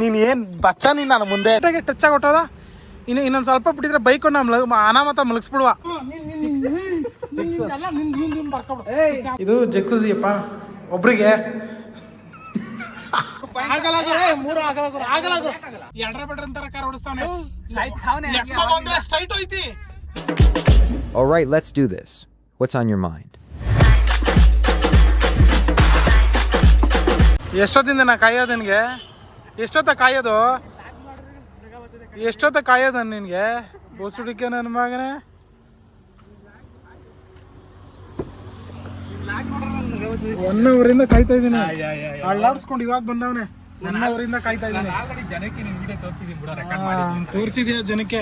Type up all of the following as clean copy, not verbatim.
ನೀನ್ ಏನ್ ಬಚ್ಚ ನೀನ್ ನಾನು ಮುಂದೆ ಟಚ್ ಆಗೋಟದ ಇನ್ನೊಂದ್ ಸ್ವಲ್ಪ ಬಿಟ್ಟಿದ್ರೆ ಬೈಕ್ ಅನಾಮತ ಮಲಗಿಸ್ಬಿಡುವ. ಇದು ಜಕ್ಕುಜಿ ಅಪ್ಪ ಒಬ್ರಿಗೆ All right, let's do this. What's on your mind? ಎಷ್ಟೊತ್ತಿಂದ ನಾ ಕಾಯೋದು ನಿನ್ಗೆ? ಎಷ್ಟೊತ್ತ ಕಾಯೋದು ನಿನ್ಗೆ? ಬೋಸುಡಿಕೆ ನನ್ನ ಮಗನೇ. ಒನ್ ಅವರಿಂದ ಕಾಯ್ತಾ ಇದ್ದೀನಿ. ಅಳ್ಳಾಡ್ಸ್ಕೊಂಡು ಇವಾಗ ಬಂದವನೆ. 1 ಅವರಿಂದ ಕಾಯ್ತಾ ಇದ್ದೀನಿ. ತೋರ್ಸಿದ್ಯಾ ಜನಕ್ಕೆ?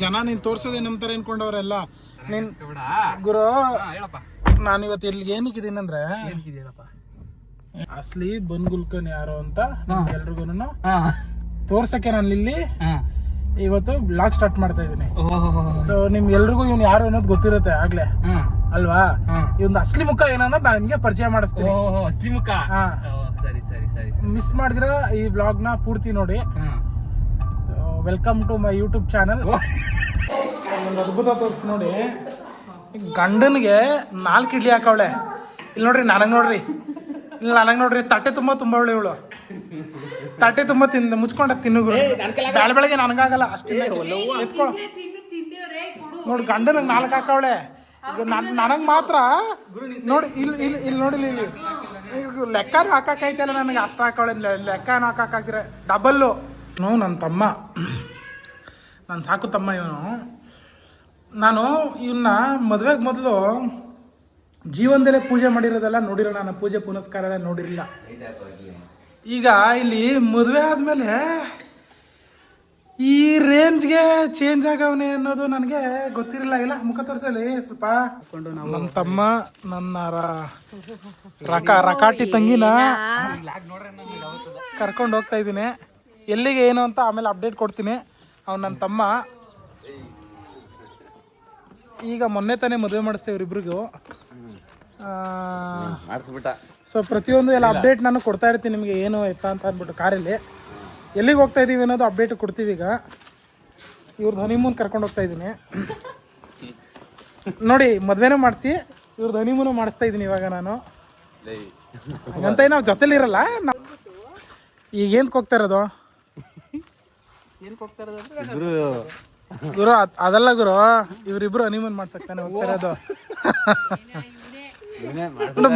ಜನ ನೀನ್ ತೋರ್ಸೋದೇ ನಂತರ ಅನ್ಕೊಂಡವ್ರೆಲ್ಲ. ನೀನ್ ಗುರು ನಾನು ಇವತ್ತು ಎಲ್ಲಿಗೆ ಏನಕ್ಕಿದ್ದೀನಿ ಅಂದ್ರೆ ಅಸ್ಲಿ ಬನ್ಗುಲ್ಕನ್ ಯಾರು ಅಂತ ಎಲ್ರಿಗೂ ತೋರ್ಸಕ್ಕೆ ನಾನು ಇಲ್ಲಿ ಇವತ್ತು ಬ್ಲಾಗ್ ಸ್ಟಾರ್ಟ್ ಮಾಡ್ತಾ ಇದ್ದೀನಿ. ಸೊ ನಿಮ್ಗೆ ಎಲ್ರಿಗೂ ಇವ್ನು ಯಾರು ಅನ್ನೋದು ಗೊತ್ತಿರುತ್ತೆ ಆಗ್ಲೇ ಅಲ್ವಾ? ಇವ್ನ ಅಸ್ಲಿ ಮುಖ ಏನನ್ನೋದು ನಾನು ನಿಮ್ಗೆ ಪರಿಚಯ ಮಾಡಿಸ್ತೀನಿ. ಅಸ್ಲಿ ಮುಖ ಮಿಸ್ ಮಾಡಿದ್ರ ಈ ಬ್ಲಾಗ್ ನ ಪೂರ್ತಿ ನೋಡಿ. Welcome to my YouTube channel. ಒಂದು ಅದ್ಭುತ ತೋರಿಸಿ ನೋಡಿ. ಗಂಡನ್ಗೆ 4 ಇಡ್ಲಿ ಹಾಕವಳೆ. ಇಲ್ಲಿ ನೋಡ್ರಿ ನನಗೆ ನೋಡ್ರಿ ತಟ್ಟೆ ತುಂಬಾ ಒಳ್ಳೆ ಇವಳು. ತಟ್ಟೆ ತುಂಬಾ ಮುಚ್ಕೊಂಡ ತಿನ್ನುಗುರು. ಬೆಳ ಬೆಳಗ್ಗೆ ನನಗಾಗಲ್ಲ ಅಷ್ಟೇ. ಎತ್ಕೊ ನೋಡಿ, ಗಂಡನಿಗೆ 4 ಹಾಕವಳೆ. ನನಗ್ ಮಾತ್ರ ನೋಡಿ ಇಲ್ಲಿ ನೋಡಿಲಿ ಇಲ್ಲಿ ಲೆಕ್ಕನೂ ಹಾಕೈತಲ್ಲ. ನನಗೆ ಅಷ್ಟು ಹಾಕವಳೆ. ಲೆಕ್ಕನೂ ಹಾಕಿದ್ರೆ ಡಬಲ್ಲು. ನನ್ನ ತಮ್ಮ, ನನ್ನ ಸಾಕು ತಮ್ಮ ಇವನು. ನಾನು ಇವನ್ನ ಮದುವೆಗೆ ಮೊದಲು ಜೀವನದಲ್ಲೇ ಪೂಜೆ ಮಾಡಿರೋದೆಲ್ಲ ನೋಡಿರೋ. ನಾನು ಪೂಜೆ ಪುನಸ್ಕಾರ ಎಲ್ಲ ನೋಡಿರಲಿಲ್ಲ. ಈಗ ಇಲ್ಲಿ ಮದುವೆ ಆದಮೇಲೆ ಈ ರೇಂಜ್ಗೆ ಚೇಂಜ್ ಆಗವನೇ ಅನ್ನೋದು ನನಗೆ ಗೊತ್ತಿರಲಿಲ್ಲ. ಇಲ್ಲ ಮುಖ ತೋರಿಸಲಿ ಸ್ವಲ್ಪ. ನನ್ನ ತಮ್ಮ, ನನ್ನ ರಕಾಟಿ ತಂಗಿನ ಕರ್ಕೊಂಡು ಹೋಗ್ತಾ ಇದ್ದೀನಿ. ಎಲ್ಲಿಗೆ ಏನು ಅಂತ ಆಮೇಲೆ ಅಪ್ಡೇಟ್ ಕೊಡ್ತೀನಿ. ಅವ್ನು ನನ್ನ ತಮ್ಮ. ಈಗ ಮೊನ್ನೆ ತಾನೇ ಮದುವೆ ಮಾಡಿಸ್ತೇವೆ ಇಬ್ರಿಗೂ. ಸೊ ಪ್ರತಿಯೊಂದು ಎಲ್ಲ ಅಪ್ಡೇಟ್ ನಾನು ಕೊಡ್ತಾ ಇರ್ತೀನಿ ನಿಮಗೆ, ಏನು ಎತ್ತ ಅಂತ ಅಂದ್ಬಿಟ್ಟು. ಕಾರಲ್ಲಿ ಎಲ್ಲಿಗೆ ಹೋಗ್ತಾ ಇದ್ದೀವಿ ಅನ್ನೋದು ಅಪ್ಡೇಟ್ ಕೊಡ್ತೀವಿ. ಈಗ ಇವ್ರದ್ದು ಹನಿಮೂನ್ ಕರ್ಕೊಂಡು ಹೋಗ್ತಾ ಇದ್ದೀನಿ ನೋಡಿ. ಮದುವೆನೂ ಮಾಡಿಸಿ ಇವ್ರದ್ದು ಹನಿಮೂನು ಮಾಡಿಸ್ತಾ ಇದ್ದೀನಿ ಇವಾಗ ನಾನು. ಹಾಗಂತ ನಾವು ಜೊತೆಲಿರಲ್ಲ. ಈಗ ಏನಕ್ಕೆ ಹೋಗ್ತಾ ಇರೋದು ಗುರು? ಅದಲ್ಲ ಗುರು, ಇವ್ರಿಬ್ರು ಹನಿಮೂನ್ ಮಾಡ್ಸಕ್ ತಾನೆ ಹೋಗ್ತಾ ಇರೋದು.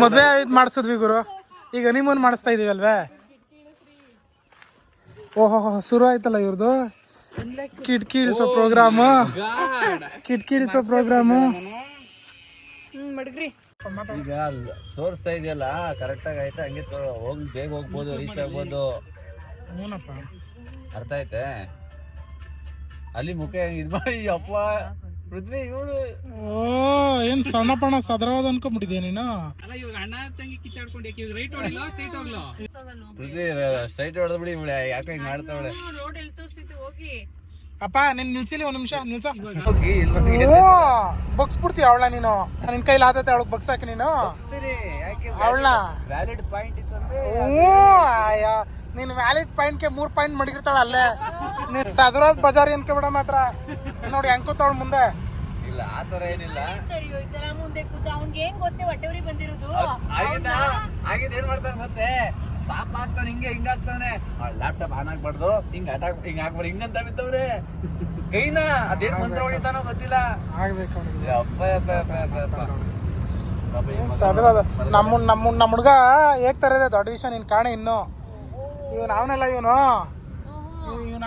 ಮದ್ವೆ ಮಾಡಿಸಿದ್ವಿ ಗುರು, ಈಗ ಹನಿಮೂನ್ ಮಾಡಿಸ್ತಾ ಇದೀವಿ ಅಲ್ವೇ? ಓಹೋ ಶುರು ಆಯ್ತಲ್ಲ ಇವ್ರದ್ದು ಕಿಟಕಿ ಇಳಿಸೋ ಪ್ರೋಗ್ರಾಮು. ಈಗ ತೋರಿಸ್ತಾ ಇದೆಯಲ್ಲ ಕರೆಕ್ಟ್ ಆಗಿ ಆಯ್ತಾ? ಹಂಗೆ ಹೋಗಿ ಬೇಗ ಹೋಗ್ಬೋದು, ರೀಚ್ ಆಗ್ಬೋದು. ಅರ್ಥ ಐತೆ? ಅಲ್ಲಿ ಮುಖ ಇದ್ ಮಾಡಿ ಅಪ್ಪ ಪೃಥ್ವಿ ಇವಳು ಏನ್ ಸಣ್ಣ ಪಣ ಸದರವಾದ ಅನ್ಕೊಂಡ್ಬಿಟ್ಟಿದ್ಯಾ ನೀನು? ಪೃಥ್ವಿ ಸ್ಟ್ರೈಟ್ ಹೊಡೆದ್ಬಿಡಿ ಯಾಕೆ ಹಿಂಗ್ ಮಾಡ್ತಾವಳೆ? ಅಪ್ಪ ನೀನ್ ನಿಲ್ಸಿಲಿ ಒಂದ್ ನಿಮಿಷ ನಿಲ್ಸ. ಬಗ್ಸ್ಬಿಡ್ತೀಯ ಅವಳ ನೀನು? ನಿನ್ ಕೈಲಿ ಆತೈತೆ ಅವಳಗ್ ಬಗ್ಸಾಕಿ ನೀನು ಅವಳನ್ನ? ವ್ಯಾಲಿಡ್ ಪಾಯಿಂಟ್ ಇತ್ತು. ನೀನ್ ವ್ಯಾಲಿಡ್ ಪಾಯಿಂಟ್ಗೆ 3 ಪಾಯಿಂಟ್ ಮಡಗಿರ್ತಾಳ ಅಲ್ಲೇ. ಸದರಾದ ಬಜಾರಿ ಅನ್ಕೋಬೇಡ ಮಾತ್ರ. ನೋಡಿ ಹೆಂಗ್ ಕೂತಾವಳ ಮುಂದೆ. ಇಲ್ಲ ಆತರ ಏನಿಲ್ಲ. ಮುಂದೆ ಕೂತ ಅವ್ನ್ಗೆ ಏನ್ ಗೊತ್ತೇ ಹೊಟ್ಟೆವ್ರಿ ಬಂದಿರೋದು. ಆಗಿದ್ ಏನ್ ಮಾಡ್ತಾನೆ ಮತ್ತೆ? ಸಾಪ್ ಆಗ್ತಾನೆ, ಹಿಂಗಾಗ್ತಾನೆ. ಲ್ಯಾಪ್ಟಾಪ್ ಆನ್ ಆಗ್ಬಾರ್ದು, ಹಿಂಗ್ ಆಗ್ಬಾರ್ದು, ಹಿಂಗಂತ ಬಿತ್ತವ್ರೆ ಕೈನ. ಅದೇನ್ ಮಂತ್ರ ಹೊಡಿತಾನೋ ಗೊತ್ತಿಲ್ಲ. ನಮ್ಮ ಹುಡ್ಗ ಹೇಗ್ ತರದೆ ದೊಡ್ಡ ವಿಷಯ ನಿನ್ ಕಾಣೆ. ಇನ್ನು ಇವನ್ ಅವನಲ್ಲ, ಇವನು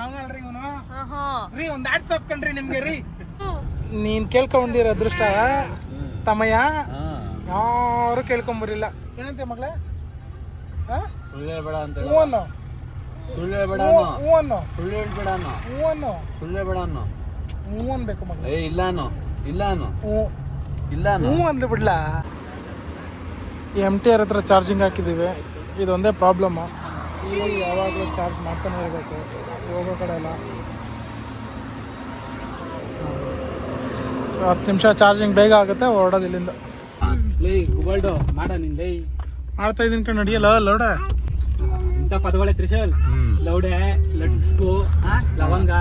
ಅವನಲ್ರಿ ಇವನು ರೀ. ಒಂದ್ ಆಡ್ಸ್ ಹಾಕಣ್ರಿ ನಿಮ್ಗೆ ರೀ. ನೀನ್ ಕೇಳ್ಕೊಂಡಿರೋ ಅದೃಷ್ಟ ತಮ್ಮಯ್ಯ, ಯಾರು ಕೇಳ್ಕೊಂಬರಿಲ್ಲ. ಏನಂತೆ ಮಗಳೇ? ಸುಳ್ಳು ಹೇಳ್ಬೇಡ ಅಂತ. ಹೂವನ್ನು ಸುಳ್ಳು ಹೇಳ್ಬೇಡ, ಹೂವನ್ನು ಸುಳ್ಳು ಹೇಳ್ಬೇಡ, ಹೂವನ್ನು ಸುಳ್ಳು ಹೇಳ್ಬೇಡ ಅನ್ನೋ. ಹೂ ಅನ್ಬೇಕು ಮಗಳೇ. ಇಲ್ಲ ಅನ್ನೋ, ಇಲ್ಲ ಅನ್ನೋ, ಇಲ್ಲ ಹೂ ಅಂದ್ಲು ಬಿಡ್ಲಾ. MTR ಹತ್ರ ಚಾರ್ಜಿಂಗ್ ಹಾಕಿದ್ದೀವಿ. ಇದೊಂದೇ ಪ್ರಾಬ್ಲಮ್ಮು. ಯಾವಾಗಲೂ ಚಾರ್ಜ್ ಮಾಡ್ತಾನೆ ಇರಬೇಕು ಹೋಗೋ ಕಡೆ ಎಲ್ಲ. ಸೊ 10 ನಿಮಿಷ ಚಾರ್ಜಿಂಗ್ ಬೇಗ ಆಗುತ್ತೆ, ಹೊರಡೋದು ಇಲ್ಲಿಂದ. ಮಾಡ್ತಾ ಇದ್ದೀನಿ ಕಣ್ ನಡಿಯಲ್ಲ ಲೋಡ. ಎಂತ ಪದಗಳೇ ತ್ರಿಶೂಲ್ ಲೌಡೆ ಲಡ್ಸ್ಕು ಲವಂಗ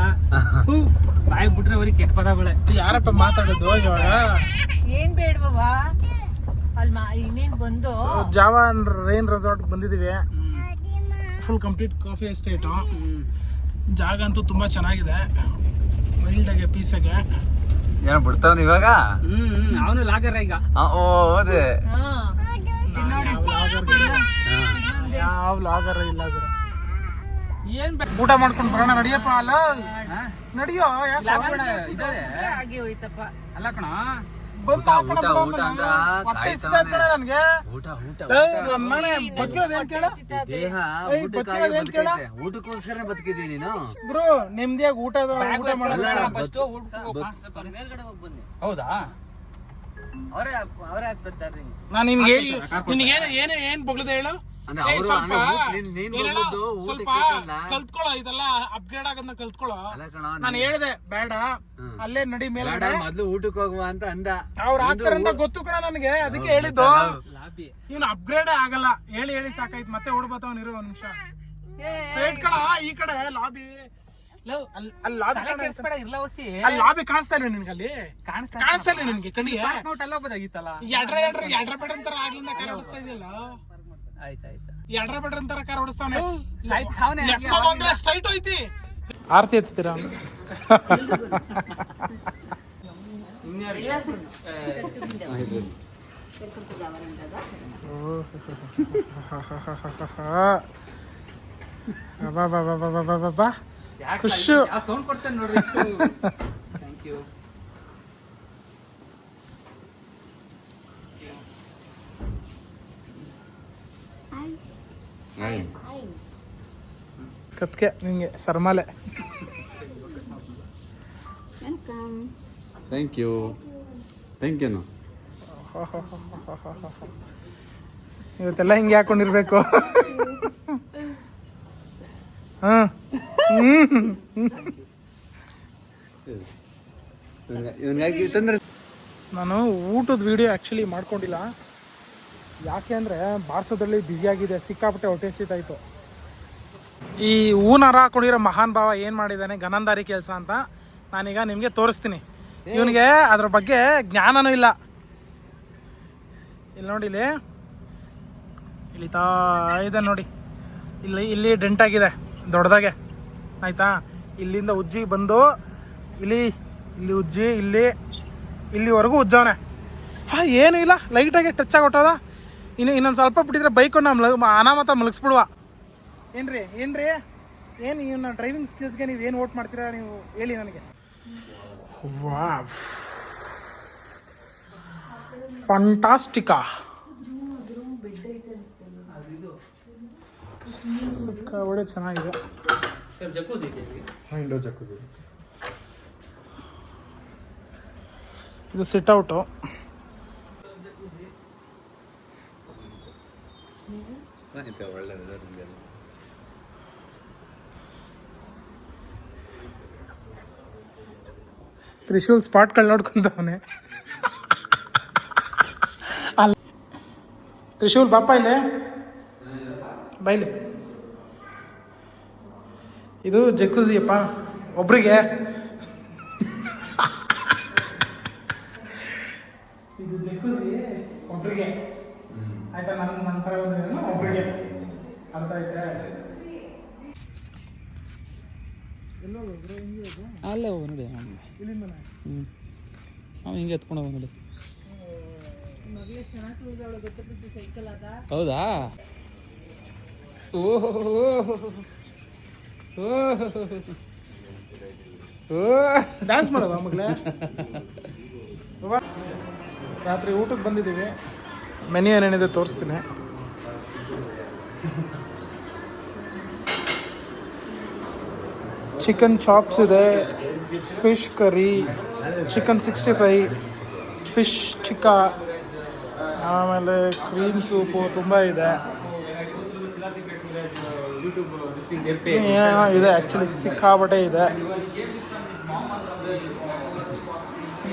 ಬಾಯಿ ಬಿಟ್ರೆ ಅವ್ರಿಗೆ ಕೆಟ್ಟ ಪದಗಳೇ. ಯಾರಪ್ಪ ಮಾತಾಡೋದು ಇವಾಗ? ಏನ್ ಬೇಡ್ವಾ ಅಲ್ಲಿ ಇನ್ನೇನ್ ಬಂದು ಜಾವಾ ರೈನ್ ರೆಸಾರ್ಟ್ ಬಂದಿದೀವಿ. Full complete coffee estate. ಜಾಗ ಅಂತೂ ತುಂಬಾ ಚೆನ್ನಾಗಿದೆ, ವೈಲ್ಡ್ ಆಗಿ ಪೀಸಾಗೆ. ಏನೋ ಬಿಡ್ತಾವ್ ಇವಾಗ. ಅವನು ಲಾಗರ ಈಗ. ಹೌದೇ ಯಾವ ಲಾಗರ್ ಇಲ್ಲ ಗುರು. ಏನ್ ಊಟ ಮಾಡ್ಕೊಂಡು ಬರೋಣ ನಡಿಯಪ್ಪ. ಅಲ್ಲ ನಡಿಯೋ, ಇದಾರೆ ಆಗಿ ಹೋಯ್ತಪ್ಪ. ಅಲ್ಲ ಕಣ ಬಂದು ಊಟ ಊಟ ಅಂತ ನನ್ಗೆ ಊಟ ಊಟ ದೇಹ ಊಟಕ್ಕೋಸ್ಕರ ಬದುಕಿದ್ದೀನಿ ನೀನು ಗುರು. ನಿಮ್ದಿಯಾಗ ಊಟ ಮಾಡಲ್ಲ. ಮೇಲ್ಗಡೆ ಹೋಗಿ ಬನ್ನಿ. ಹೌದಾ? ಅವರೇ ಆಗ್ತಾರೆ ಚಾರ್ಜಿಂಗ್. ನಾನು ನಿನ್ಗೆ ಏನ್ ಬಗ್ಳದ ಹೇಳು. ಸ್ವಲ್ಪ ಕಲ್ತ್ಕೊಳ್ಳೋ, ಇದೆಲ್ಲ ಅಪ್ಗ್ರೇಡ್ ಆಗೋದನ್ನ ಕಲ್ತ್ಕೊಳ್ಳೋ. ನಾನು ಹೇಳ್ದೆ ಬೇಡ, ಅಲ್ಲೇ ನಡಿ ಮೇಲೆ ಮೊದ್ಲು ಊಟಕ್ಕೆ ಹೋಗುವ ಅಂತ ಅಂದ. ಅವ್ರು ಆಗ್ತಾರಂತ ಗೊತ್ತು ಕಣ ನನಗೆ, ಅದಕ್ಕೆ ಹೇಳಿದ್ದು. ಇವ್ನು ಅಪ್ಗ್ರೇಡ್ ಆಗಲ್ಲ, ಹೇಳಿ ಹೇಳಿ ಸಾಕಾಯ್ತು. ಮತ್ತೆ ಓಡ್ಬತ್ತವನ್ ಇರೋ ಒಂದ್ ನಿಮಿಷ. ಸ್ಟ್ರೈಟ್ ಕಣ ಈ ಕಡೆ ಲಾಬಿ. ಅಲ್ಲಿ ಲಾಬಿ ಕಾಣಿಸ್ತಾ ಇಲ್ಲ ನಿನ್ಗೆ? ಅಲ್ಲಿ ಕಾಣಿಸ್ತಾ ಇಲ್ಲ ನಿನ್ಗೆ ಕಣ್ಣಿಗೆ? ಎಡ್ರ ಬೆಡ್ರ ಅಂತಾರ ಆಗ್ಲಿಂದ ಕಾರ್ ಓಡಿಸ್ತಾ ಇದೆಯಲ್ಲ. ಎಡ್ರ ಬೆಡ್ರ ಅಂತಾರ ಕಾರ್ ಓಡಿಸ್ತಾವನೆ. ಸ್ಟ್ರೈಟ್ ಹೋಯ್ತಿ. ಆರ್ತಿ ಎತ್ತೀರಾ? ಖುಷು ಸೌಂಡ್ ಕೊಡ್ತೇನೆ ನೋಡ್ರಿ. Thank you. ಕತ್ಕೆ ನಿಂಗೆ ಸರ್ಮಾಲೆ. Thank you. Thank you. ಇವತ್ತೆಲ್ಲ ಹಿಂಗೆ ಹಾಕೊಂಡಿರ್ಬೇಕು. ನಾನು ಊಟದ ವಿಡಿಯೋ ಆ್ಯಕ್ಚುಲಿ ಮಾಡ್ಕೊಂಡಿಲ್ಲ. ಯಾಕೆ ಅಂದರೆ ಬಾರ್ಸೋದ್ರಲ್ಲಿ ಬ್ಯುಸಿಯಾಗಿದೆ, ಸಿಕ್ಕಾಪಟ್ಟೆ ಹೊಟ್ಟೆ ಸೀತಾಯಿತು. ಈ ಹೂನಾರ ಹಾಕೊಂಡಿರೋ ಮಹಾನ್ ಭಾವ ಏನು ಮಾಡಿದ್ದಾನೆ, ಗನಂದಾರಿ ಕೆಲಸ ಅಂತ ನಾನೀಗ ನಿಮಗೆ ತೋರಿಸ್ತೀನಿ. ಇವನಿಗೆ ಅದ್ರ ಬಗ್ಗೆ ಜ್ಞಾನನೂ ಇಲ್ಲ. ಇಲ್ಲಿ ನೋಡಿ, ಇಲ್ಲಿ ಇಳಿತಾ ಇದೆ ನೋಡಿ. ಇಲ್ಲಿ ಡೆಂಟ್ ಆಗಿದೆ ದೊಡ್ಡದಾಗೆ, ಆಯಿತಾ? ಇಲ್ಲಿಂದ ಉಜ್ಜಿ ಬಂದು ಇಲ್ಲಿ ಉಜ್ಜಿ ಇಲ್ಲಿವರೆಗೂ ಉಜ್ಜವನೆ. ಏನೂ ಇಲ್ಲ, ಲೈಟಾಗಿ ಟಚ್ ಆಗಿ ಹೊಟ್ಟೋದ. ಇನ್ನೊಂದು ಸ್ವಲ್ಪ ಬಿಟ್ಟಿದ್ರೆ ಬೈಕನ್ನು ಅನಾಮತ ಮಲಗಿಸ್ಬಿಡುವ. ಏನ್ರಿ ಏನು ಇವನ್ನ ಡ್ರೈವಿಂಗ್ ಸ್ಕಿಲ್ಸ್ಗೆ ನೀವು ಏನು ವೋಟ್ ಮಾಡ್ತೀರಾ ನೀವು ಹೇಳಿ ನನಗೆ. ವಾವ್, ಫಂಟಾಸ್ಟಿಕಾ. ಒಳ್ಳೆ ಚೆನ್ನಾಗಿದೆ. ಇದು ಸಿಟ್ಔಟು. ತ್ರಿಶೂಲ್ ಸ್ಪಾಟ್ಗಳು ನೋಡ್ಕೊಂತವನೆ. ಅಲ್ಲಿ ತ್ರಿಶೂಲ್ ಬಾಪ ಇಲ್ಲೇ ಬೈಲಿ. ಇದು ಜಕ್ಕುಜಿ ಅಪ್ಪ ಒಬ್ರಿಗೆ. ಇದು ಜಕ್ಕುಜಿ ಒಬ್ರಿಗೆ, ಆಯ್ತಾ? ನನ್ನ ಥರ ಒಬ್ರಿಗೆ, ಅರ್ಥ ಆಯ್ತಾ? ಅಲ್ಲೇ ಹೋಗ ನೋಡಿ. ಇಲ್ಲಿಂದ ನಾವು ಹಿಂಗೆ ಎತ್ಕೊಂಡು ಹೋಗ ನೋಡಿ. ಹೌದಾ? ಡ್ಯಾನ್ಸ್ ಮಾಡೋದ ಮಗಳೇ? ರಾತ್ರಿ ಊಟಕ್ಕೆ ಬಂದಿದ್ದೀವಿ. ಮೆನ್ಯೂ ಏನೇನಿದೆ ತೋರಿಸ್ತೀನಿ. ಚಿಕನ್ ಚಾಪ್ಸ್ ಇದೆ, fish curry, chicken 65, fish tikka, ಆಮೇಲೆ ಕ್ರೀಮ್ ಸೂಪು ತುಂಬ ಇದೆ. ಏನೋ ಇದೆ ಆ್ಯಕ್ಚುಲಿ, ಸಿಕ್ಕಾಬಟ್ಟೆ ಇದೆ.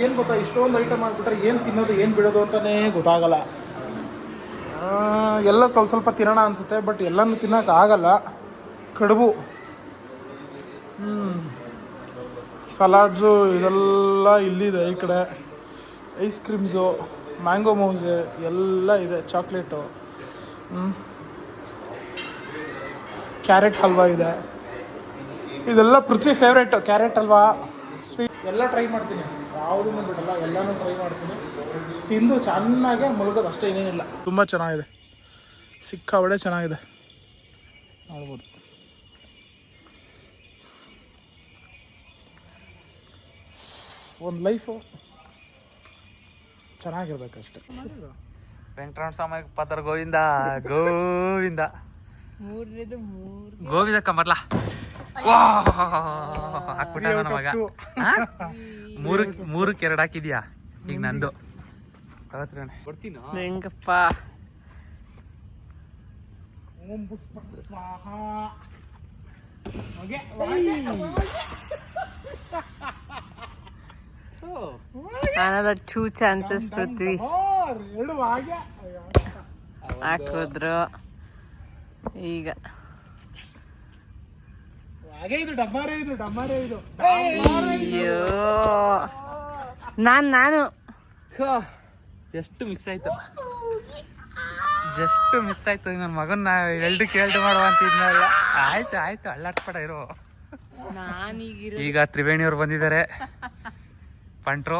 ಏನು ಗೊತ್ತಾ, ಇಷ್ಟೊಂದು ಐಟಮ್ ಮಾಡಿಬಿಟ್ರೆ ಏನು ತಿನ್ನೋದು ಏನು ಬಿಡೋದು ಅಂತಲೇ ಗೊತ್ತಾಗಲ್ಲ. ಎಲ್ಲ ಸ್ವಲ್ಪ ತಿನ್ನೋಣ ಅನಿಸುತ್ತೆ, ಬಟ್ ಎಲ್ಲನೂ ತಿನ್ನೋಕ್ಕಾಗಲ್ಲ. ಕಡುಬು, ಸಲಾಡ್ಸು ಇದೆಲ್ಲ ಇಲ್ಲಿದೆ. ಈ ಕಡೆ ಐಸ್ ಕ್ರೀಮ್ಸು, ಮ್ಯಾಂಗೋ ಮೌಸೆ ಎಲ್ಲ ಇದೆ, ಚಾಕ್ಲೇಟು, ಕ್ಯಾರೆಟ್ ಹಲ್ವಾ ಇದೆ. ಇದೆಲ್ಲ ಪೃಥ್ವಿ ಫೇವ್ರೇಟು, ಕ್ಯಾರೆಟ್ ಹಲ್ವಾ, ಸ್ವೀಟ್ ಎಲ್ಲ ಟ್ರೈ ಮಾಡ್ತೀನಿ, ಯಾವುದೂ ಬಿಡಲ್ಲ, ಎಲ್ಲನೂ ಟ್ರೈ ಮಾಡ್ತೀನಿ. ತಿಂದು ಚೆನ್ನಾಗೆ ಮುಳುಗೋದು ಅಷ್ಟೇ, ಏನೇನಿಲ್ಲ. ತುಂಬ ಚೆನ್ನಾಗಿದೆ, ಸಿಕ್ಕಾಬಡೆ ಚೆನ್ನಾಗಿದೆ, ನೋಡ್ಬೋದು. ಒಂದು ಲೈಫು ಚೆನ್ನಾಗಿರ್ಬೇಕಷ್ಟೆ. ವೆಂಕಟರಮಣ ಸ್ವಾಮಿ ಪದರ್ ಗೋವಿಂದ ಗೋವಿಂದ ಗೋವಿಂದ ಕಮರ್ಲ ಹಾಕ್ಬಿಟ್ಟ ನನ್ನ ಮಗ. ಮೂರಕ್ಕೆ 2 ಹಾಕಿದ್ಯಾ, ಈಗ ನಂದು ತಗೋತ್ರಿ ಕೊಡ್ತೀನಿ. ಹೆಂಗಪ್ಪ ಓಂ ಪುಷ್ಪ ಸ್ವಾಹ. Another 2 chances Prithvi. ಎರಡು ಹಾಗೆ ಹಾಕಿದ್ರು ಈಗ. ಹಾಗೆ ಇದು ಡಬ್ಬಾರೆ, ಇದು ಅಯ್ಯೋ ನಾನು ಜಸ್ಟ್ ಮಿಸ್ ಆಯ್ತು, ನನ್ನ ಮಗನ್ನ ಎಲ್ಡು ಮಾಡುವ ಅಂತಿದ್ನಲ್ಲ. ಆಯ್ತು ಅಳ್ಳಾಡ್ಸ್ಬೇಡ ಇರೋ. ಈಗ ತ್ರಿವೇಣಿಯವ್ರು ಬಂದಿದ್ದಾರೆ, ಪಂಟ್ರು.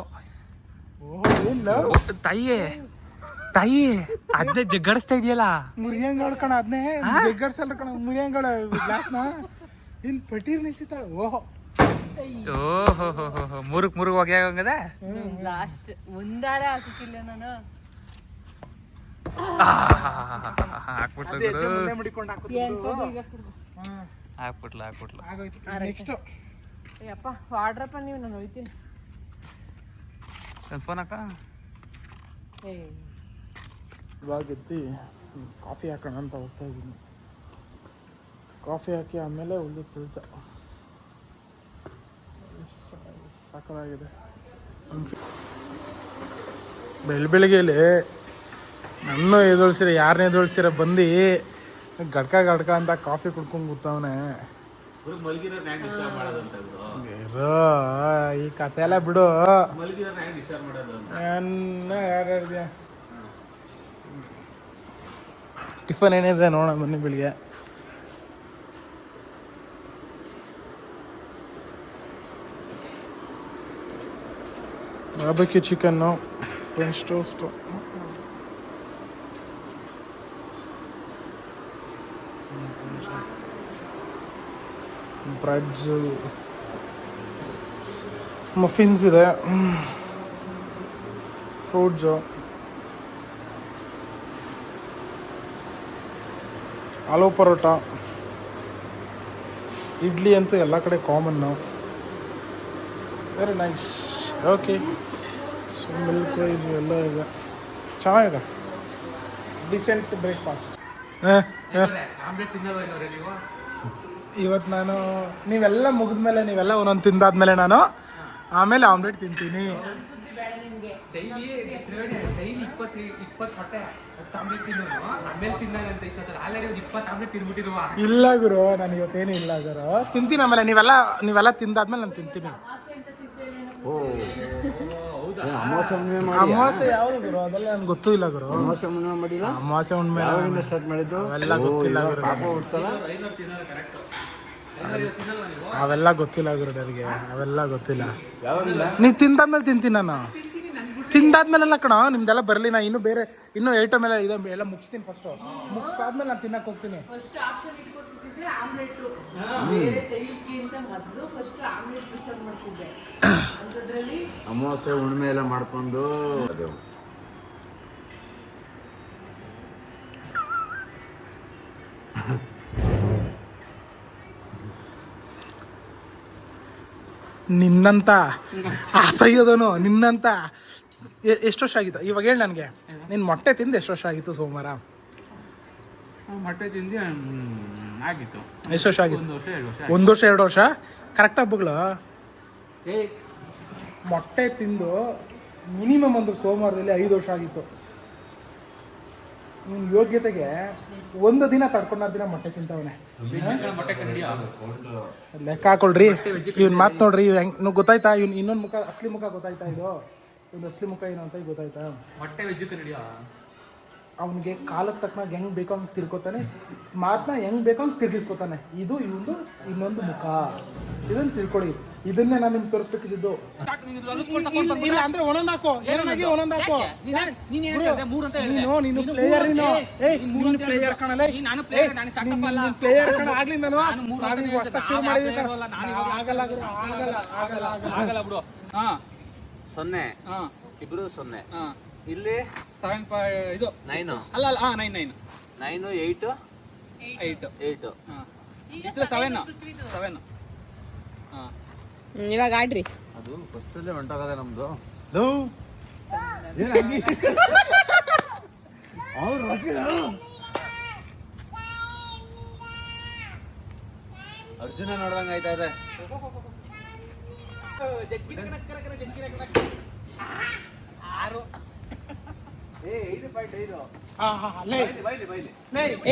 ತಾಯಿ ಅದನ್ನೇ ಜಗ್ಗಡಿಸ್ತಾ ಇದೆಯಲ್ಲ, ಮುರಿಯಂಗಳು ಕಣ, ಅದನ್ನೇ ಜಗ್ಗಡ್ಸಲ್ಲ ಕಣ, ಮುರಿಯಂಗಳು ಗ್ಲಾಸ್ನ ಇನ್ ಪಟೀರ್ ನಿಸಿತ. ಓಹೋ ಮೂರಕ್ಕೆ ಹೋಗ್ಯಾಗಂಗದ. ಲಾಸ್ಟ್ ಮುಂದಾರ ಹಾಕಿಲ್ಲ ನಾನು. ಹಾಕ್ಬಿಟ್ಲು ನೆಕ್ಸ್ಟ್ ಯಪ್ಪ ವಾಡ್ರಪ್ಪ ನೀವು, ನಾನು ಹೋಯ್ತೀನಿ. ಫೋನ್ ಹಾಕ. ಇವಾಗ ಎದ್ದು ಕಾಫಿ ಹಾಕೋಣ ಅಂತ ಹೋಗ್ತಾ ಇದ್ದೀನಿ. ಕಾಫಿ ಹಾಕಿ ಆಮೇಲೆ ಒಂದು ಕೆಲಸ ಸಾಕಾಗಿದೆ. ಬೆಳಗ್ಗೆಲಿ ನನ್ನ ಎದುರಿಸಿರ, ಯಾರನ್ನ ಎದುರಿಸಿರ ಬಂದು ಗಡ್ಕ ಅಂತ ಕಾಫಿ ಕುಡ್ಕೊಂಡು ಕೂತವನೆ. ಈ ಕತೆ ಎಲ್ಲ ಬಿಡು. ಟಿಫನ್ ಏನಿದೆ ನೋಡೋಣ ಬನ್ನಿ. ಬೆಳಿಗ್ಗೆ barbecue chicken, French toast, breads, muffins ಇದೆ, ಫ್ರೂಟ್ಸು, ಆಲೂ ಪರೋಟ, ಇಡ್ಲಿ ಅಂತೂ ಎಲ್ಲ ಕಡೆ common. Very nice. Okay, so milk rice ಎಲ್ಲ ಇದೆ, ಚೆನ್ನಾಗಿದೆ, ಡಿಸೆಂಟ್ ಬ್ರೇಕ್ಫಾಸ್ಟ್. ಇವತ್ತು ನಾನು ನೀವೆಲ್ಲ ಮುಗಿದ್ಮೇಲೆ, ನೀವೆಲ್ಲ ಒಂದೊಂದು ತಿಂದಾದ್ಮೇಲೆ ನಾನು ಆಮೇಲೆ ಆಮ್ಲೆಟ್ ತಿಂತೀನಿ. ಇಲ್ಲ ಗುರು, ನಾನು ಇವತ್ತೇನು ಇಲ್ಲ ಗುರು, ತಿಂತೀನಿ. ಆಮೇಲೆ ನೀವೆಲ್ಲ ತಿಂದಾದ್ಮೇಲೆ ನಾನು ತಿಂತೀನಿ. ಅಮಾವಾಸ್ಯೆ ಯಾವುದು ಗುರು? ಅದೆಲ್ಲ ನನ್ಗೆ ಗೊತ್ತೂ ಇಲ್ಲ ಗುರು. ಅಮಾವಾಸ್ಯೆ ಹುಣ್ಣಿಮೆ ಅವೆಲ್ಲ ಗೊತ್ತಿಲ್ಲ ಗುರು, ಅವೆಲ್ಲ ಗೊತ್ತಿಲ್ಲ ಗುರು ನನಗೆ, ಅವೆಲ್ಲ ಗೊತ್ತಿಲ್ಲ. ನೀವು ತಿಂದಾದ್ಮೇಲೆ ತಿಂತೀನಿ ನಾನು. ತಿಂದಾದ್ಮೇಲೆಲ್ಲ ಕಣ ನಿಮ್ದೆಲ್ಲ ಬರಲಿ. ನಾ ಇನ್ನೂ ಐಟಮ್ ಎಲ್ಲ ಇದೆ, ಎಲ್ಲ ಮುಗಿಸ್ತೀನಿ. ಫಸ್ಟು ಮುಗಿಸಾದ್ಮೇಲೆ ನಾನು ತಿನ್ನಕ್ಕೆ ಹೋಗ್ತೀನಿ. ಅಮಾವಾಸ್ಯೆ ಹುಣ್ಣಿಮೆ ಎಲ್ಲ ಮಾಡ್ಕೊಂಡು ನಿನ್ನಂತ ಅಸಹ್ಯದನು, ನಿನ್ನಂತ ಎಷ್ಟು ವರ್ಷ ಆಗಿತ್ತು ಇವಾಗ ಹೇಳಿ ನನಗೆ. ನಿನ್ನ ಮೊಟ್ಟೆ ತಿಂದು ಎಷ್ಟು ವರ್ಷ ಆಗಿತ್ತು ಸೋಮವಾರ? ಮೊಟ್ಟೆ ತಿಂದು ಆಗಿತ್ತು. ಎಷ್ಟು ವರ್ಷ ಆಗಿತ್ತು? 1 ವರ್ಷ 2 ವರ್ಷ ಕರೆಕ್ಟಾಗಿ ಬಗ್ಳು. ಮೊಟ್ಟೆ ತಿಂದು ಮಿನಿಮಮ್ ಒಂದು ಸೋಮವಾರದಲ್ಲಿ 5 ವರ್ಷ ಆಗಿತ್ತು. ನಿನ್ನ ಯೋಗ್ಯತೆಗೆ ಒಂದು ದಿನ ತಡ್ಕೊಂಡಾರ ದಿನ ಮೊಟ್ಟೆ ತಿಂತವನೆ. ಲೆಕ್ಕ ಹಾಕೊಳ್ರಿ ಇವ್ನ ಮಾತು ನೋಡ್ರಿ. ಇವ್ ಹೆಂಗ್ ಗೊತ್ತಾಯ್ತಾ? ಇವ್ನು ಇನ್ನೊಂದು ಮುಖ, ಅಸ್ಲಿ ಮುಖ ಗೊತ್ತಾಯ್ತಾ? ಇವ್ನ ಅಸ್ಲಿ ಮುಖ ಏನು ಅಂತ ಗೊತ್ತಾಯ್ತಾ? ಮೊಟ್ಟೆ ವೆಜ್ ಕನ್ನಡಿಯ ಅವನಿಗೆ ಕಾಲಕ್ಕೆ ತಕ್ಕನಾಗ ಹೆಂಗ್ ಬೇಕೋ ಹಂಗೆ ತಿರ್ಕೋತಾನೆ, ಮಾತನ್ನ ಹೆಂಗ್ ಬೇಕೋ ಹಂಗೆ ತಿರ್ಗಿಸ್ಕೊತಾನೆ. ಇದು ಇವನು ಇನ್ನೊಂದು ಮುಖ. ಇದನ್ನ ತಿಳ್ಕೊಳ್ಳಿ. ಇದನ್ನೇ ನಾನು ನಿಮ್ಗೆ ತೋರಿಸ್ಬೇಕಿದ್ದು. ಇಲ್ಲ ಅಂದ್ರೆ ಒಂದೊಂದು ಹಾಕೋ, ಏನಾಗಿ ಒಂದೊಂದು ಹಾಕೋ. ನೀನು ಪ್ಲೇಯರ್, ನೀನು ಪ್ಲೇಯರ್ ಕಾಣಲ್ಲ. ಪ್ಲೇಯರ್ ಕಾಣ ಆಗ್ಲಿಂದನು ಶುರು ಮಾಡಿದ್ರೆ ಆಗಲ್ಲ ಆಗಲ್ಲ ಬಿಡು. ಹಾ 0 ಇಬ್ರು 0 ಇಲ್ಲಿ 7 ಇದು 9 ಅಲ್ಲ ಅಲ್ಲ 9 9 8 8 ಇದು 7 ಹಾ ಇವಾಗ ಆಡ್ರಿ. ಅದು ಫಸ್ಟಲ್ಲೇ ಹೊಂಟೋಗದೆ ನಮ್ದು. ಅರ್ಜುನ ನೋಡ್ದಂಗ ಆಯ್ತಾ ಇದೆ.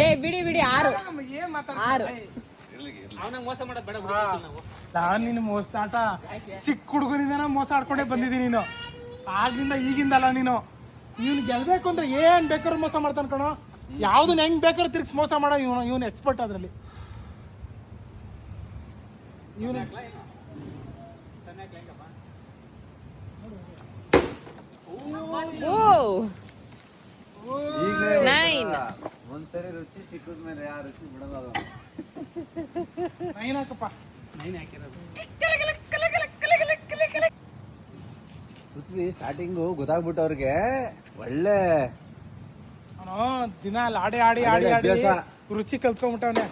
ಏ ಬಿಡಿ 6 ಅವನಾಗ ಮೋಸ ಮಾಡೋದು ಬೇಡ. ನಾನು ನಿನ್ನ ಮೋಸ ಆಟ ಚಿಕ್ಕ ಹುಡುಗನಿಂದ ಮೋಸ ಆಡ್ಕೊಂಡೇ ಬಂದಿದ್ದೀನಿ ನೀನು. ಆಗಿಂದ ಈಗಿಂದಲ್ಲ ನೀನು. ಇವ್ನು ಗೆಲ್ಬೇಕು ಅಂದ್ರೆ ಏನ್ ಬೇಕಾದ್ರೂ ಮೋಸ ಮಾಡ್ತಾನೆ ಕಣೋ. ಯಾವ್ದನ್ನ ಹೆಂಗ್ ಬೇಕಾದ್ರೂ ತಿರ್ಗಿಸ್ ಮೋಸ ಮಾಡೋ ಇವನು ಎಕ್ಸ್ಪರ್ಟ್ ಅದ್ರಲ್ಲಿ. ಇವನು ಒಂದ್ಸರಿ ರುಚಿ ಸಿಕ್ಕಿದ್ಮೇಲೆ ಆ ರುಚಿ ಬಿಡೋದು. 9 ಹಾಕಪ್ಪ. 9 ಹಾಕಿರೋದು. ಪೃಥ್ವಿ ಸ್ಟಾರ್ಟಿಂಗು ಗೊತ್ತಾಗ್ಬಿಟ್ಟು ಅವ್ರಿಗೆ ಒಳ್ಳೆ ಅವನು ದಿನ ಆಡಿ ಆಡಿ ಆಡಿ ಆಡಿ ಅಭ್ಯಾಸ. ರುಚಿ ಕಲ್ತ್ಕೊಂಡ್ಬಿಟ್ಟವನೆ.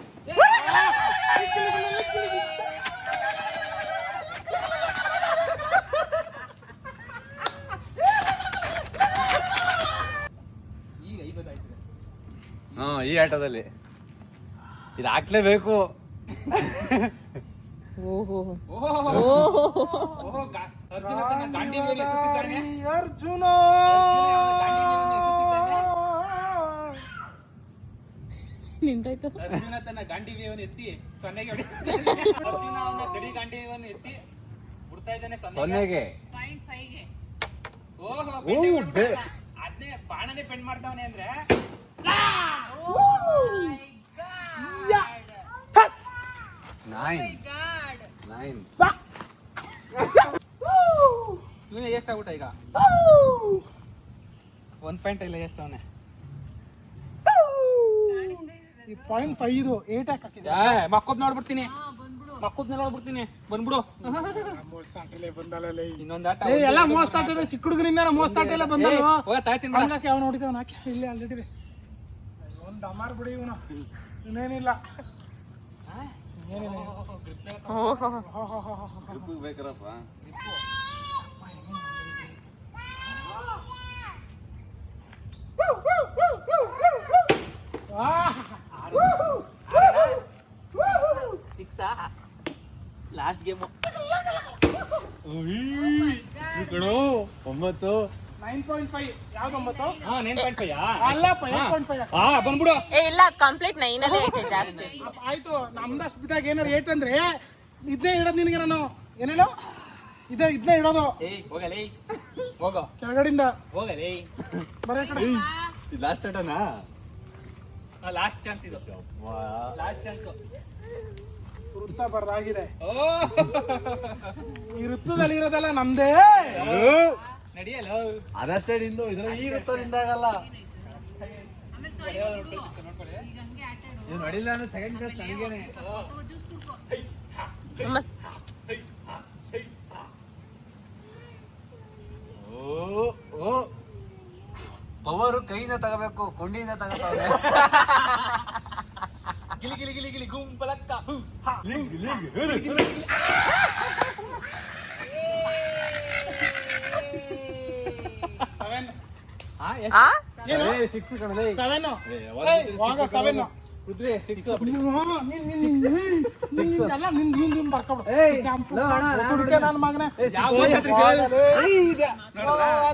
ಈ ಆಟದಲ್ಲಿ ಇದು ಹಾಕ್ಲೇಬೇಕು. ಅರ್ಜುನ ತನ್ನ ಗಾಂಡೀವಿಯನ್ನು ಎತ್ತುತ್ತಿದ್ದಾನೆ. ಅರ್ಜುನ ನಿಂತಾಯ್ತು. ಅರ್ಜುನ ತನ್ನ ಗಾಂಡೀವ್ಯವನ್ನು ಎತ್ತಿ 0ಗೆ ಅರ್ಜುನ ಅವನ ಗಡಿ ಗಾಂಡೀವ್ಯವನ್ನು ಎತ್ತಿ ಬಿಡ್ತಾ ಇದ್ದಾನೆ 0ಗೆ. 0.5ಗೆ. ಅದ್ನೇ ಬಾಣನೇ ಪೆಂಡ್ ಮಾಡ್ತಾವನೆ ಅಂದ್ರೆ 9 ಇವನೇ ಎಷ್ಟಾಗ್ಬಿಟ್ಟ ಈಗ 1 ಪಾಯಿಂಟ್ ಇಲ್ಲ ಎಷ್ಟವನೆ. ಈ 0.5 8 ಹಾಕಿದೆ. ಮಕ್ಕದ್ ನೋಡ್ಬಿಡ್ತೀನಿ, ಮಕ್ಕದ್ ನೋಡ್ಬಿಡ್ತೀನಿ. ಬಂದ್ಬಿಡು ಇನ್ನೊಂದು ಆಟ. ಎಲ್ಲ ಮೋಸ ಆಟ ಚಿಕ್ಕ ಹುಡುಗರಿಂದ ಮೋಸ ಆಟ ಎಲ್ಲ ಬಂದವು. ತಾಯ್ತೀನಿ ಹಂಗಾಕಿ ಅವ್ನು ನೋಡಿದವನು ಹಾಕಿ ಇಲ್ಲೇ ಆಲ್ರೆಡಿ ಒಂದು ಡಮಾರ್ ಬಿಡಿ ಇವನು. ಇನ್ನೇನಿಲ್ಲ ಬೇಕರಪ್ಪ. ಲಾಸ್ಟ್ ಗೇಮ್ 9 9.5 ಯಾವ್ದು 9? 9.5 ಅಲ್ಲಪ್ಪ 8.5 ಬಂದ್ಬಿಡು. ಇಲ್ಲ ಕಂಪ್ಲೀಟ್ 9 ಅಲ್ಲೇ ಐತೆ ಜಾಸ್ತಿ. ಆಯ್ತು. ನಮ್ದಷ್ಟು ಬಿದ್ದಾಗ ಏನಾರು 8 ಅಂದ್ರೆ ಇದನ್ನೇ ಇಡೋದು ನಿನಗೆ. ನಾನು ಏನೇನೋ ಇದನ್ನೇ ಇಡೋದು ಹೋಗಲೇ ಹೋಗೋ ಕೆಳಗಡಿಂದ ಹೋಗಲೇ ಬರೋ ಕಡೆ. ಲಾಸ್ಟ್ ಆಟನಾ? ಲಾಸ್ಟ್ ಚಾನ್ಸ್ ಇದು. Last chance. ವೃತ್ತ ಬರ್ದಾಗಿದೆ. ಈ ವೃತ್ತದಲ್ಲಿ ಇರೋದಲ್ಲ ನಮ್ದೇ. ನಡಿಯಲ್ಲ ಅದಷ್ಟೇ ನಿಂದು. ಇದ್ರ ಈ ವೃತ್ತದಿಂದ ಆಗಲ್ಲ. ನೀವು ನಡಿಲ್ಲ ಅಂದ್ರೆ ಸೆಕೆಂಡ್ ಕ್ಲಾಸ್ ನನಗೇನೆ. ಪವರು ಕೈಯಿಂದ ತಗೋಬೇಕು, ಕೊಂಡಿಯಿಂದ ತಗೋತಾವೆ. ಗಿಲಿ ಗಿಲಿ ಗಿಲಿ ಗಿಲಿ ಗುಂಪಲಕ್ಕ. ಮಗನೇ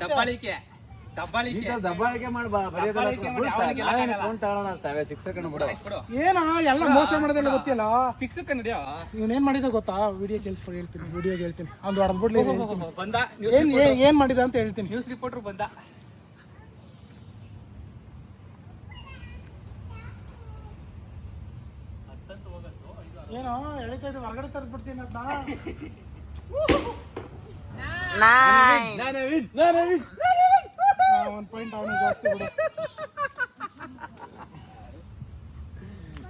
ದಬ್ಬಾಳಿಕೆ ದಬ್ಬಾಳಿಕೆ ದಬ್ಬಾಳಿಕೆ ಮಾಡ್ಬಾ ದಬ್ಬಾಳಿಕೆ ಮಾಡಿ ಅವನಿಗೆ ಫೋನ್ ತಗೊಳ್ಳೋಣ 6 ಸೆಕೆಂಡ್ ಬಿಡು ಏನ ಎಲ್ಲ ಮೋಸ ಮಾಡೋದೆಲ್ಲ ಗೊತ್ತಿಲ್ಲ. ಸಿಕ್ಸಕ್ಕೆ ನಡೆಯೋ ಇವನೇನ್ ಮಾಡಿದ ಗೊತ್ತಾ? ವಿಡಿಯೋ ಕೇಳಿಸ್ಕೊಂಡು ಹೇಳ್ತೀನಿ, ವಿಡಿಯೋಗೆ ಹೇಳ್ತೀನಿ. ಅವ್ನು ಹೊಡೆದ್ಬಿಡ್ಲಿ. ಬಂದ ಏನ್ ಮಾಡಿದ ಅಂತ ಹೇಳ್ತೀನಿ. ನ್ಯೂಸ್ ರಿಪೋರ್ಟರ್ ಬಂದ. ಏನೋ ಎಳಿತಾ ಇದ್ದು ಹೊರಗಡೆ ತರ್ಬಿಡ್ತೀನಿ ಅಂತ. ಒಂದ್ ಪಾಯಿಂಟ್ ಅವನಿಗೆ ಜಾಸ್ತಿ ಬಿಡು.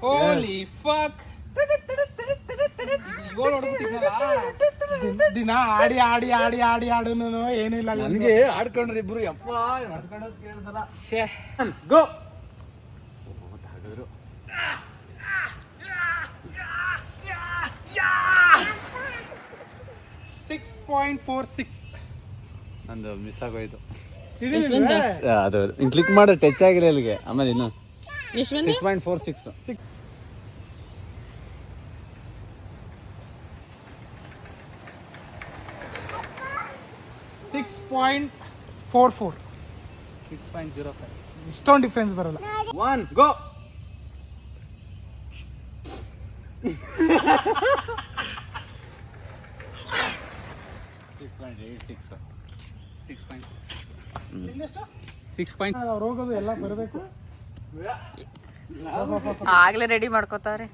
ಹೋಲಿ ಫಕ್ ಗೋಲ್ ಹೊಡೆದ್ಬಿಟ್ಟಿದ್ನಲ್ಲ. ದಿನ ಆಡಿ ಆಡಿ ಆಡಿ ಆಡಿ ಆಡುನು ಏನಿಲ್ಲ. ನನಗೆ ಆಡ್ಕೊಂಡ್ರಿ ಇಬ್ರು ಯಪ್ಪ ಆಡ್ಕೊಂಡೋದ್ ಕೇಳ್ದಲ್ಲ. ಶ್ಯೇ. ಗೋ 6.46. ನಂದು ಮಿಸ್ ಆಗೋಯ್ತು. ಇದಿಲ್ವೇ? ಅದು ಕ್ಲಿಕ್ ಮಾಡಿ ಟಚ್ ಆಗಿಲ್ಲ ಇಲ್ಲಿಗೆ. ಆಮೇಲೆ ಇನ್ನು ಎಷ್ಟು ಬಂದಿ? 6.46 6.44. 6.05. ಇಷ್ಟೊಂದು ಡಿಫ್ರೆನ್ಸ್ ಬರಲ್ಲ. 1 ಗೋ 6.6. ಅವ್ರು ಹೋಗೋದು ಎಲ್ಲ ಬರಬೇಕು. ಆಗ್ಲೇ ರೆಡಿ ಮಾಡ್ಕೋತಾವ್ರೆ.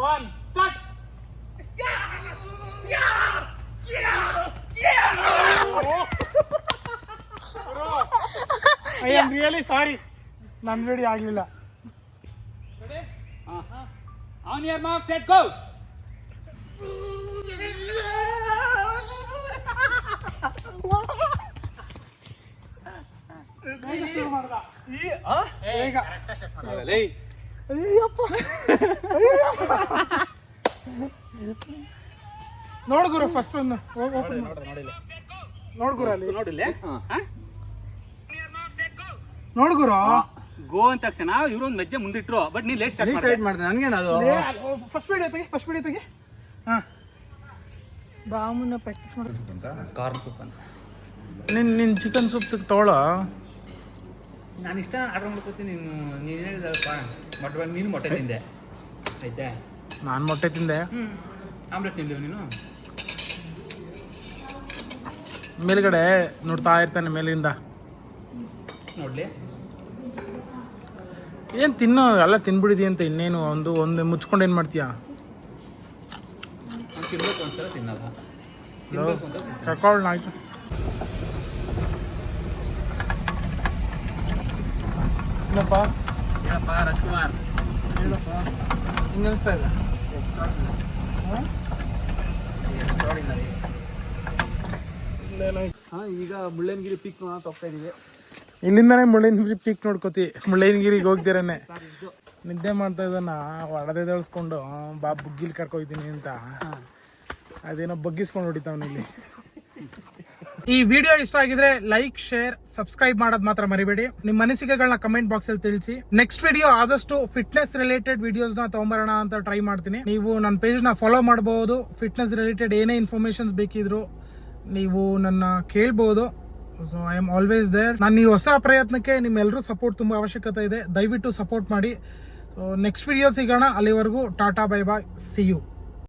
One, start. I am really sorry. ನನ್ನ ವಿಡಿಯೋ ಆಗ್ಲಿಲ್ಲ. On your mark, set, go. ಈಗ ನೋಡ್ ಗುರು ಫಸ್ಟ್ ಒಂದು ನೋಡ್ ಗುರು ಅಲ್ಲಿ ನೋಡಿಲ್ಲ ನೋಡ್ ಗುರು ಗೋ ಅಂದ ತಕ್ಷಣ ಇವ್ರೊಂದು ಮೆಜ್ಜೆ ಮುಂದಿಟ್ರು. ಬಟ್ ನೀನ್ ಲೇಟ್ ಸ್ಟಾರ್ಟ್ ಸ್ಟಾರ್ಟ್ ಮಾಡಿದೆ. ನನಗೇನದು ಫಸ್ಟ್ ವಿಡಿಯೋ ತೆಗಿ ಹಾ ಬಾಮುನ ಪ್ರಾಕ್ಟೀಸ್ ಮಾಡು. ಕಾರ್ನ್ ಸೂಪ್ ಅಂತ ನಿನ್ ಚಿಕನ್ ಸೂಪ್ ತಗೊಳ್ಳೋ. ನಾನು ಇಷ್ಟ ಆರ್ಡರ್ ಮಾಡ್ಕೊತೀನಿ. ನೀನು ಹೇಳಿದಪ್ಪ ಮೊಟ್ಟೆ, ನೀನು ಮೊಟ್ಟೆ ತಿಂದೆ ಆಯ್ತಾ? ನಾನು ಮೊಟ್ಟೆ ತಿಂದೆ. ಆಮ್ಲೆಟ್ ತಿಂದಿವ ನೀನು? ಮೇಲ್ಗಡೆ ನೋಡ್ತಾ ಇರ್ತಾನೆ ಮೇಲಿಂದ. ನೋಡ್ಲಿ ಏನು ತಿನ್ನೋ ಎಲ್ಲ ತಿನ್ಬಿಡಿದಿ ಅಂತ ಇನ್ನೇನು ಒಂದು ಮುಚ್ಕೊಂಡು ಏನು ಮಾಡ್ತೀಯಾ? ನಾನು ತಿನ್ಬೇಕು ಒಂದ್ಸಲ ತಿನ್ನಲ್ಲ. ತಿನ್ಬೇಕು ಅಂತ ಕರ್ಕೊಳ್ಳ ಆಯ್ತು. ಏನಪ್ಪ ಹೇಳಪ್ಪ ರಾಜ್ಕುಮಾರ್. ಹೇಳಪ್ಪ ಹಿಂಗೆ ಅನಿಸ್ತಾ ಇದೆ. ಈಗ ಮುಳ್ಳಯ್ಯನಗಿರಿ ಪೀಕ್ ನೋಡೋಕೆ ಹೋಗ್ತಾ ಇದೀವಿ. ಇಲ್ಲಿಂದಾನೆ ಮುಳ್ಳಯ್ಯನಗಿರಿ ಪೀಕ್ ನೋಡ್ಕೋತಿ. ಮುಳ್ಳಯ್ಯನಗಿರಿಗೆ ಹೋಗ್ದಿರನೆ ನಿದ್ದೆ ಮಾಡ್ತಾ ಇದ್ದಾನ ಹೊಡೆದೇ ದಳ್ಸ್ಕೊಂಡು ಬಾ ಬುಗ್ಗಿಲ್ ಕರ್ಕೊಯ್ತೀನಿ ಅಂತ ಅದೇನೋ ಬಗ್ಗಿಸ್ಕೊಂಡು ಹೊಡಿತಾವನ ಇಲ್ಲಿ. ಈ ವಿಡಿಯೋ ಇಷ್ಟ ಆಗಿದ್ರೆ ಲೈಕ್, ಶೇರ್, ಸಬ್ಸ್ಕ್ರೈಬ್ ಮಾಡೋದ್ ಮಾತ್ರ ಮರಿಬೇಡಿ. ನಿಮ್ಮ ಅನಿಸಿಕೆಗಳನ್ನ ಕಮೆಂಟ್ ಬಾಕ್ಸ್ ಅಲ್ಲಿ ತಿಳಿಸಿ. ನೆಕ್ಸ್ಟ್ ವಿಡಿಯೋ ಆದಷ್ಟು ಫಿಟ್ನೆಸ್ ರಿಲೇಟೆಡ್ ವಿಡಿಯೋಸ್ ನ ತಗೊಂಬರೋಣ ಅಂತ ಟ್ರೈ ಮಾಡ್ತೀನಿ. ನೀವು ನನ್ನ ಪೇಜ್ ನ ಫಾಲೋ ಮಾಡಬಹುದು. ಫಿಟ್ನೆಸ್ ರಿಲೇಟೆಡ್ ಏನೇ ಇನ್ಫಾರ್ಮೇಶನ್ಸ್ ಬೇಕಿದ್ರು ನೀವು ನನ್ನ ಕೇಳ್ಬಹುದು. So I am always there. ನನ್ನ ಈ ಹೊಸ ಪ್ರಯತ್ನಕ್ಕೆ ನಿಮ್ಮೆಲ್ಲರೂ ಸಪೋರ್ಟ್ ತುಂಬಾ ಅವಶ್ಯಕತೆ ಇದೆ. ದಯವಿಟ್ಟು ಸಪೋರ್ಟ್ ಮಾಡಿ. ನೆಕ್ಸ್ಟ್ ವಿಡಿಯೋ ಸಿಗೋಣ. ಅಲ್ಲಿವರೆಗೂ tata bye bye, see you.